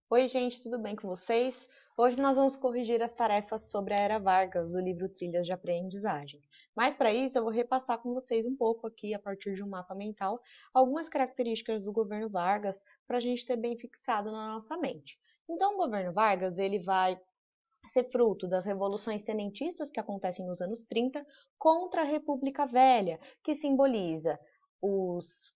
Oi, gente, tudo bem com vocês? Hoje nós vamos corrigir as tarefas sobre a Era Vargas, do livro Trilhas de Aprendizagem. Mas para isso, eu vou repassar com vocês um pouco aqui, a partir de um mapa mental, algumas características do governo Vargas para a gente ter bem fixado na nossa mente. Então, o governo Vargas, ele vai ser fruto das revoluções tenentistas que acontecem nos anos 30 contra a República Velha, que simboliza os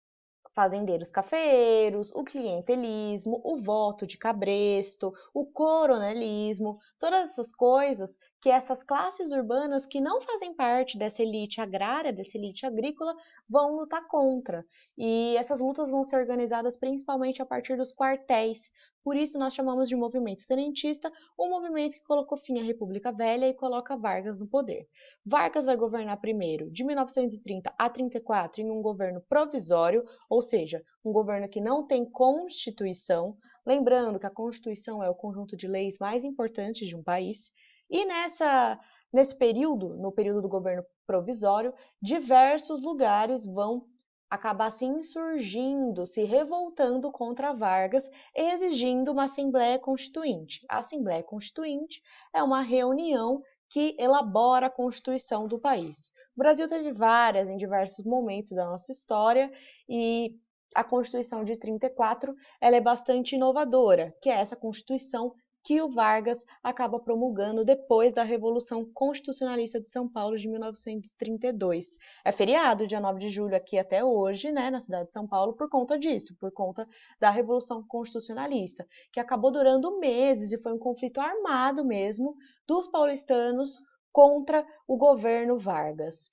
fazendeiros cafeeiros, o clientelismo, o voto de cabresto, o coronelismo, todas essas coisas que essas classes urbanas que não fazem parte dessa elite agrária, dessa elite agrícola, vão lutar contra. E essas lutas vão ser organizadas principalmente a partir dos quartéis. Por isso nós chamamos de movimento tenentista, um movimento que colocou fim à República Velha e coloca Vargas no poder. Vargas vai governar primeiro, de 1930 a 34, em um governo provisório, ou seja, um governo que não tem Constituição, lembrando que a Constituição é o conjunto de leis mais importantes de um país, e nesse período, no período do governo provisório, diversos lugares vão acabar se insurgindo, se revoltando contra Vargas, exigindo uma Assembleia Constituinte. A Assembleia Constituinte é uma reunião que elabora a Constituição do país. O Brasil teve várias em diversos momentos da nossa história e a Constituição de 34 ela é bastante inovadora, que é essa Constituição que o Vargas acaba promulgando depois da Revolução Constitucionalista de São Paulo de 1932. É feriado, dia 9 de julho, aqui até hoje, né, na cidade de São Paulo, por conta disso, por conta da Revolução Constitucionalista, que acabou durando meses e foi um conflito armado mesmo dos paulistanos contra o governo Vargas.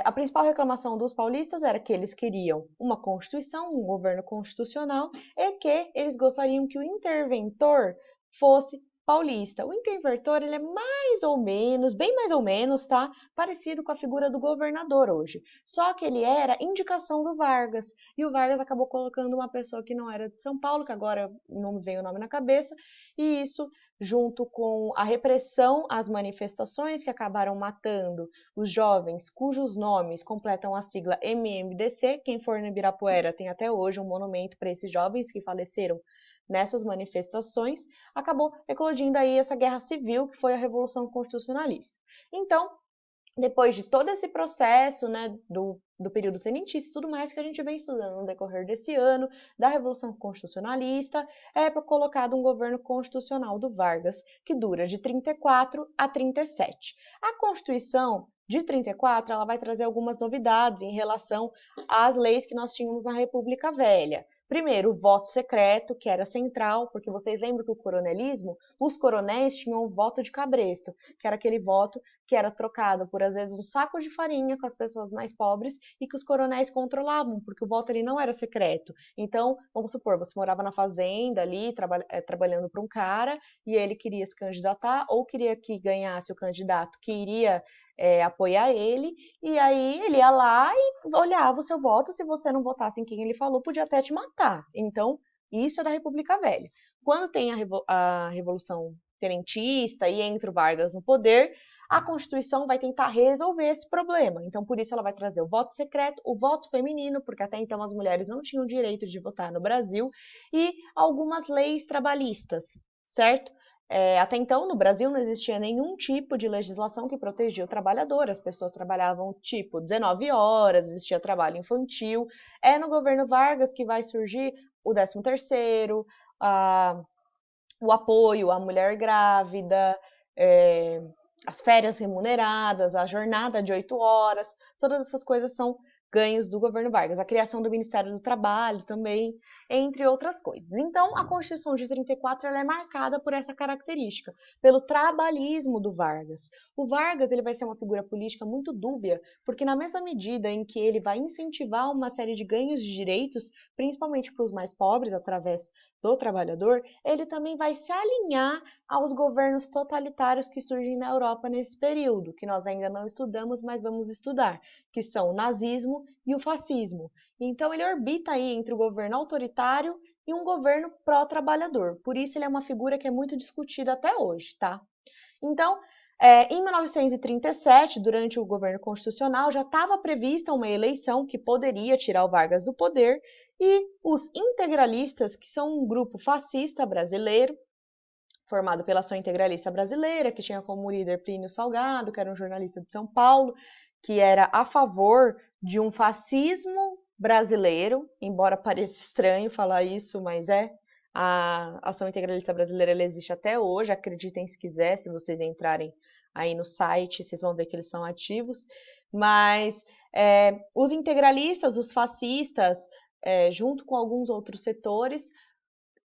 A principal reclamação dos paulistas era que eles queriam uma constituição, um governo constitucional, e que eles gostariam que o interventor fosse paulista. O interventor, ele é mais ou menos, bem mais ou menos, tá? Parecido com a figura do governador hoje. Só que ele era indicação do Vargas. E o Vargas acabou colocando uma pessoa que não era de São Paulo, que agora não me vem o nome na cabeça, e isso, junto com a repressão às manifestações que acabaram matando os jovens cujos nomes completam a sigla MMDC. Quem for no Ibirapuera tem até hoje um monumento para esses jovens que faleceram nessas manifestações, acabou eclodindo aí essa guerra civil, que foi a Revolução Constitucionalista. Então, depois de todo esse processo, né, do período tenentista e tudo mais que a gente vem estudando no decorrer desse ano, da Revolução Constitucionalista, é colocado um governo constitucional do Vargas, que dura de 34 a 37. A Constituição de 34, ela vai trazer algumas novidades em relação às leis que nós tínhamos na República Velha. Primeiro, o voto secreto, que era central, porque vocês lembram que o coronelismo, os coronéis tinham o voto de cabresto, que era aquele voto que era trocado por, às vezes, um saco de farinha com as pessoas mais pobres e que os coronéis controlavam, porque o voto ali não era secreto. Então, vamos supor, você morava na fazenda ali, trabalhando para um cara, e ele queria se candidatar, ou queria que ganhasse o candidato que iria apoiar ele, e aí ele ia lá e olhava o seu voto, se você não votasse em quem ele falou, podia até te matar. Então, isso é da República Velha. Quando tem a Revolução Tenentista e entra o Vargas no poder, a Constituição vai tentar resolver esse problema. Então, por isso, ela vai trazer o voto secreto, o voto feminino, porque até então as mulheres não tinham direito de votar no Brasil, e algumas leis trabalhistas, certo? Até então, no Brasil, não existia nenhum tipo de legislação que protegia o trabalhador. As pessoas trabalhavam, tipo, 19 horas, existia trabalho infantil. É no governo Vargas que vai surgir o 13º, o apoio à mulher grávida, as férias remuneradas, a jornada de 8 horas. Todas essas coisas são ganhos do governo Vargas, a criação do Ministério do Trabalho também, entre outras coisas. Então, a Constituição de 34 ela é marcada por essa característica, pelo trabalhismo do Vargas. O Vargas ele vai ser uma figura política muito dúbia, porque na mesma medida em que ele vai incentivar uma série de ganhos de direitos, principalmente para os mais pobres, através do trabalhador, ele também vai se alinhar aos governos totalitários que surgem na Europa nesse período, que nós ainda não estudamos, mas vamos estudar, que são o nazismo e o fascismo. Então ele orbita aí entre o governo autoritário e um governo pró-trabalhador. Por isso ele é uma figura que é muito discutida até hoje, tá? Então, em 1937, durante o governo constitucional, já estava prevista uma eleição que poderia tirar o Vargas do poder, e os integralistas, que são um grupo fascista brasileiro, formado pela Ação Integralista Brasileira, que tinha como líder Plínio Salgado, que era um jornalista de São Paulo, que era a favor de um fascismo brasileiro, embora pareça estranho falar isso, mas a Ação Integralista Brasileira ela existe até hoje, acreditem se quiser, se vocês entrarem aí no site, vocês vão ver que eles são ativos, mas os integralistas, os fascistas, junto com alguns outros setores,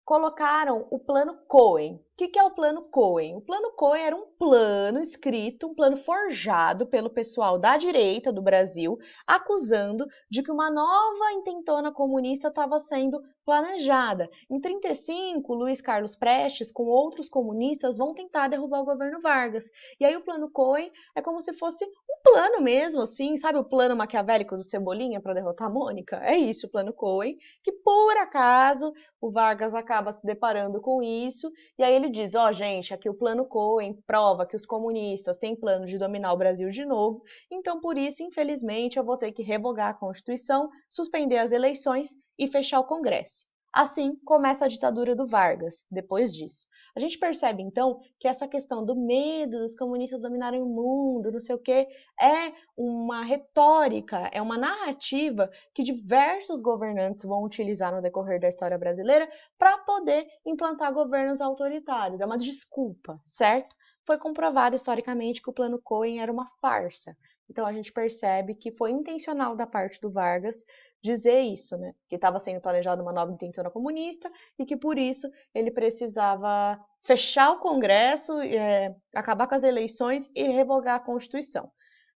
colocaram o Plano Cohen. O que é o Plano Cohen? O Plano Cohen era um plano escrito, um plano forjado pelo pessoal da direita do Brasil, acusando de que uma nova intentona comunista estava sendo planejada. Em 1935, Luiz Carlos Prestes, com outros comunistas, vão tentar derrubar o governo Vargas. E aí o Plano Cohen é como se fosse um plano mesmo, assim, sabe o plano maquiavélico do Cebolinha para derrotar a Mônica? É isso, o Plano Cohen, que por acaso o Vargas acaba se deparando com isso, e aí ele diz, gente, aqui o Plano Cohen prova que os comunistas têm plano de dominar o Brasil de novo, então por isso, infelizmente, eu vou ter que revogar a Constituição, suspender as eleições e fechar o Congresso. Assim começa a ditadura do Vargas, depois disso. A gente percebe, então, que essa questão do medo dos comunistas dominarem o mundo, não sei o quê, é uma retórica, é uma narrativa que diversos governantes vão utilizar no decorrer da história brasileira para poder implantar governos autoritários. É uma desculpa, certo? Foi comprovado historicamente que o Plano Cohen era uma farsa. Então a gente percebe que foi intencional da parte do Vargas dizer isso, né? Que estava sendo planejada uma nova intentona comunista e que por isso ele precisava fechar o Congresso, acabar com as eleições e revogar a Constituição.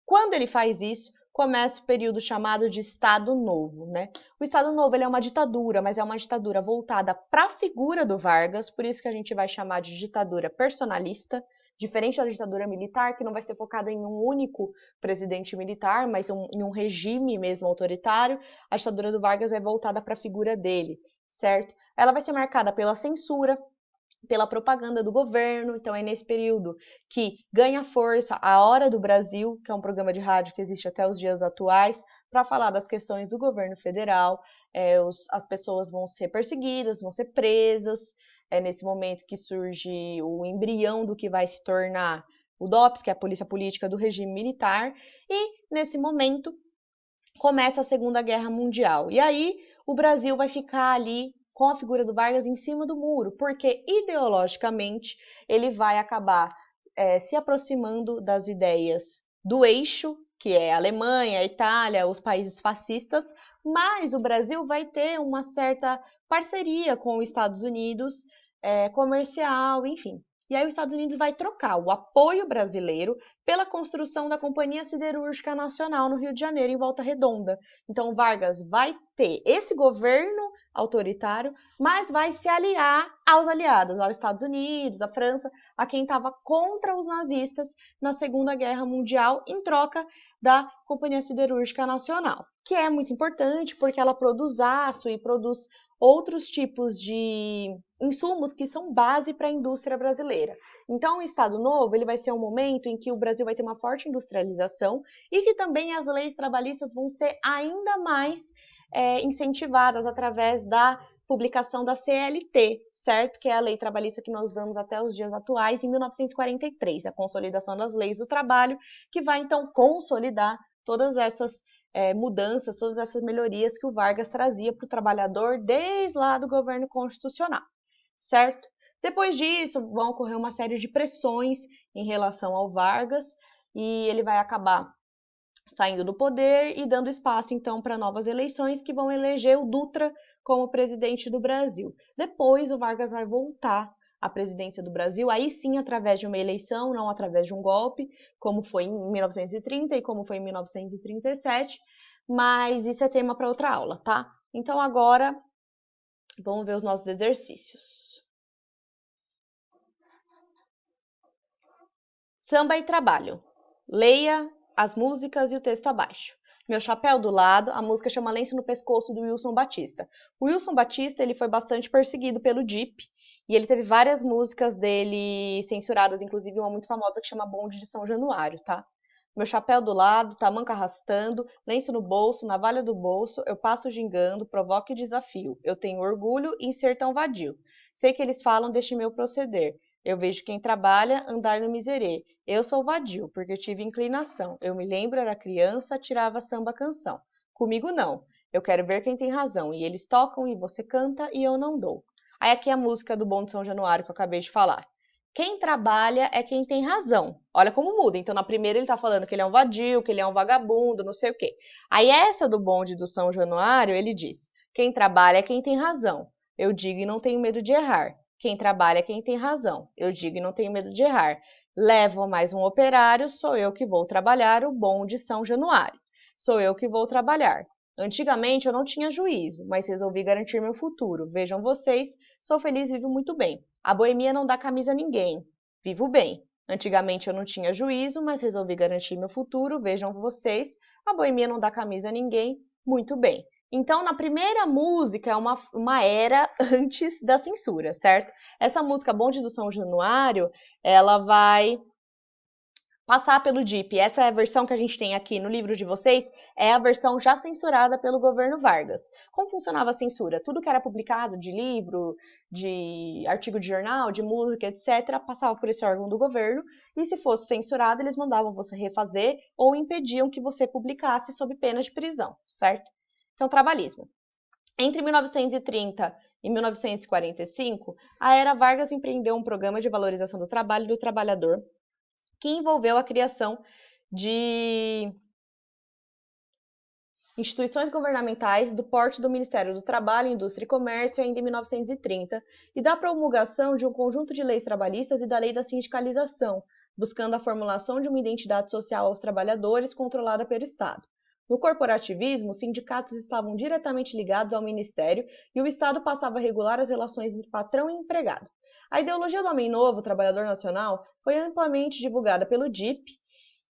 Quando ele faz isso, começa o período chamado de Estado Novo, né? O Estado Novo ele é uma ditadura, mas é uma ditadura voltada para a figura do Vargas, por isso que a gente vai chamar de ditadura personalista, diferente da ditadura militar, que não vai ser focada em um único presidente militar, mas em um regime mesmo autoritário. A ditadura do Vargas é voltada para a figura dele, certo? Ela vai ser marcada pela censura, pela propaganda do governo, então é nesse período que ganha força A Hora do Brasil, que é um programa de rádio que existe até os dias atuais, para falar das questões do governo federal. As pessoas vão ser perseguidas, vão ser presas, é nesse momento que surge o embrião do que vai se tornar o DOPS, que é a Polícia Política do Regime Militar, e nesse momento começa a Segunda Guerra Mundial. E aí o Brasil vai ficar ali com a figura do Vargas em cima do muro, porque ideologicamente ele vai acabar se aproximando das ideias do eixo, que é a Alemanha, a Itália, os países fascistas, mas o Brasil vai ter uma certa parceria com os Estados Unidos, comercial, enfim. E aí os Estados Unidos vai trocar o apoio brasileiro pela construção da Companhia Siderúrgica Nacional no Rio de Janeiro, em Volta Redonda. Então Vargas vai ter esse governo autoritário, mas vai se aliar aos aliados, aos Estados Unidos, à França, a quem estava contra os nazistas na Segunda Guerra Mundial, em troca da Companhia Siderúrgica Nacional, que é muito importante porque ela produz aço e produz outros tipos de insumos que são base para a indústria brasileira. Então, o Estado Novo ele vai ser um momento em que o Brasil vai ter uma forte industrialização e que também as leis trabalhistas vão ser ainda mais incentivadas através da publicação da CLT, certo? Que é a lei trabalhista que nós usamos até os dias atuais, em 1943, a Consolidação das Leis do Trabalho, que vai então consolidar todas essas mudanças, todas essas melhorias que o Vargas trazia para o trabalhador desde lá do governo constitucional, certo? Depois disso, vão ocorrer uma série de pressões em relação ao Vargas e ele vai acabar saindo do poder e dando espaço, então, para novas eleições que vão eleger o Dutra como presidente do Brasil. Depois, o Vargas vai voltar à presidência do Brasil, aí sim através de uma eleição, não através de um golpe, como foi em 1930 e como foi em 1937, mas isso é tema para outra aula, tá? Então, agora, vamos ver os nossos exercícios. Samba e trabalho. Leia as músicas e o texto abaixo. Meu Chapéu do Lado, a música chama Lenço no Pescoço, do Wilson Batista. O Wilson Batista, ele foi bastante perseguido pelo DIP, e ele teve várias músicas dele censuradas, inclusive uma muito famosa que chama Bonde de São Januário, tá? Meu chapéu do lado, tamanco arrastando, lenço no bolso, navalha do bolso, eu passo gingando, provoco e desafio. Eu tenho orgulho em ser tão vadio. Sei que eles falam deste meu proceder. Eu vejo quem trabalha andar no miserê. Eu sou vadio, porque tive inclinação. Eu me lembro, era criança, tirava samba canção. Comigo não. Eu quero ver quem tem razão. E eles tocam e você canta e eu não dou. Aí aqui a música do Bom de São Januário que eu acabei de falar. Quem trabalha é quem tem razão. Olha como muda. Então, na primeira ele tá falando que ele é um vadio, que ele é um vagabundo, não sei o quê. Aí essa do bonde do São Januário, ele diz: quem trabalha é quem tem razão. Eu digo e não tenho medo de errar. Quem trabalha é quem tem razão. Eu digo e não tenho medo de errar. Levo mais um operário, sou eu que vou trabalhar o bonde São Januário. Sou eu que vou trabalhar. Antigamente eu não tinha juízo, mas resolvi garantir meu futuro. Vejam vocês, sou feliz e vivo muito bem. A boemia não dá camisa a ninguém. Vivo bem. Antigamente eu não tinha juízo, mas resolvi garantir meu futuro. Vejam vocês, a boemia não dá camisa a ninguém. Muito bem. Então, na primeira música, é uma era antes da censura, certo? Essa música Bonde do São Januário, ela vai passar pelo DIP. Essa é a versão que a gente tem aqui no livro de vocês, é a versão já censurada pelo governo Vargas. Como funcionava a censura? Tudo que era publicado de livro, de artigo de jornal, de música, etc., passava por esse órgão do governo, e se fosse censurado, eles mandavam você refazer ou impediam que você publicasse sob pena de prisão, certo? Então, trabalhismo. Entre 1930 e 1945, a Era Vargas empreendeu um programa de valorização do trabalho e do trabalhador que envolveu a criação de instituições governamentais do porte do Ministério do Trabalho, Indústria e Comércio ainda em 1930 e da promulgação de um conjunto de leis trabalhistas e da lei da sindicalização, buscando a formulação de uma identidade social aos trabalhadores controlada pelo Estado. No corporativismo, os sindicatos estavam diretamente ligados ao Ministério e o Estado passava a regular as relações entre patrão e empregado. A ideologia do Homem Novo, Trabalhador Nacional, foi amplamente divulgada pelo DIP,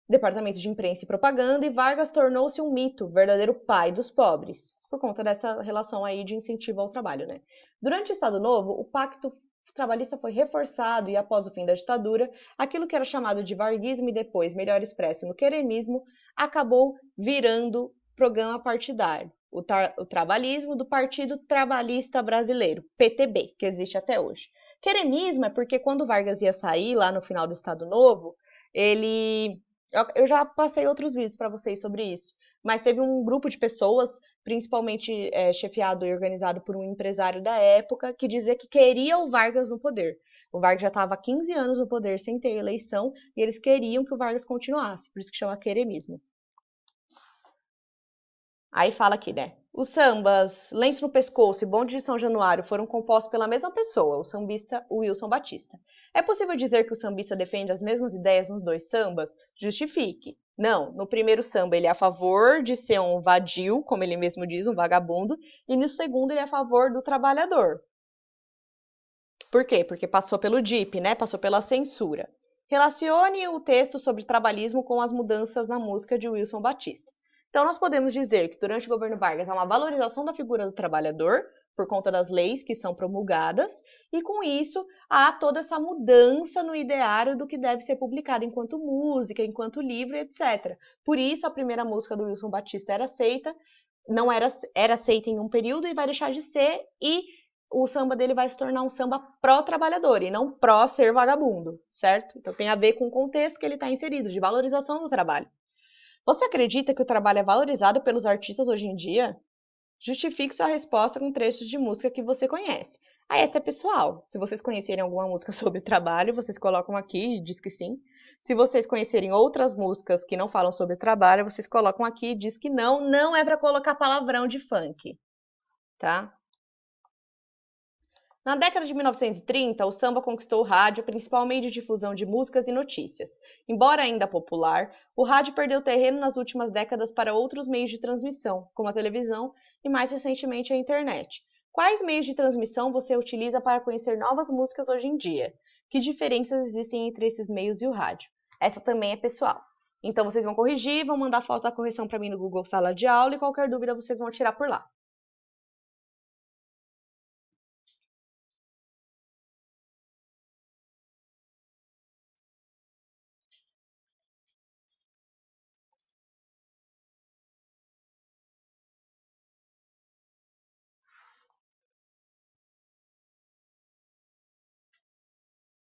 Departamento de Imprensa e Propaganda, e Vargas tornou-se um mito, verdadeiro pai dos pobres, por conta dessa relação aí de incentivo ao trabalho, né? Durante o Estado Novo, o Pacto Trabalhista foi reforçado e, após o fim da ditadura, aquilo que era chamado de varguismo e depois, melhor expresso no queremismo, acabou virando programa partidário. O trabalhismo do Partido Trabalhista Brasileiro, PTB, que existe até hoje. Queremismo é porque quando Vargas ia sair, lá no final do Estado Novo, ele... Eu já passei outros vídeos para vocês sobre isso, mas teve um grupo de pessoas, principalmente chefiado e organizado por um empresário da época, que dizia que queria o Vargas no poder. O Vargas já estava há 15 anos no poder sem ter eleição, e eles queriam que o Vargas continuasse, por isso que chama queremismo. Aí fala aqui, né? Os sambas Lenço no Pescoço e Bonde de São Januário foram compostos pela mesma pessoa, o sambista Wilson Batista. É possível dizer que o sambista defende as mesmas ideias nos dois sambas? Justifique. Não, no primeiro samba ele é a favor de ser um vadio, como ele mesmo diz, um vagabundo, e no segundo ele é a favor do trabalhador. Por quê? Porque passou pelo DIP, né? Passou pela censura. Relacione o texto sobre trabalhismo com as mudanças na música de Wilson Batista. Então, nós podemos dizer que durante o governo Vargas há uma valorização da figura do trabalhador, por conta das leis que são promulgadas, e com isso há toda essa mudança no ideário do que deve ser publicado enquanto música, enquanto livro, etc. Por isso, a primeira música do Wilson Batista era aceita, não era aceita em um período e vai deixar de ser, e o samba dele vai se tornar um samba pró-trabalhador e não pró-ser vagabundo, certo? Então tem a ver com o contexto que ele está inserido, de valorização do trabalho. Você acredita que o trabalho é valorizado pelos artistas hoje em dia? Justifique sua resposta com trechos de música que você conhece. Ah, essa é pessoal. Se vocês conhecerem alguma música sobre trabalho, vocês colocam aqui e diz que sim. Se vocês conhecerem outras músicas que não falam sobre trabalho, vocês colocam aqui e diz que não. Não é para colocar palavrão de funk, tá? Na década de 1930, o samba conquistou o rádio, principal meio de difusão de músicas e notícias. Embora ainda popular, o rádio perdeu terreno nas últimas décadas para outros meios de transmissão, como a televisão e, mais recentemente, a internet. Quais meios de transmissão você utiliza para conhecer novas músicas hoje em dia? Que diferenças existem entre esses meios e o rádio? Essa também é pessoal. Então, vocês vão corrigir, vão mandar foto da correção para mim no Google Sala de Aula e qualquer dúvida vocês vão tirar por lá.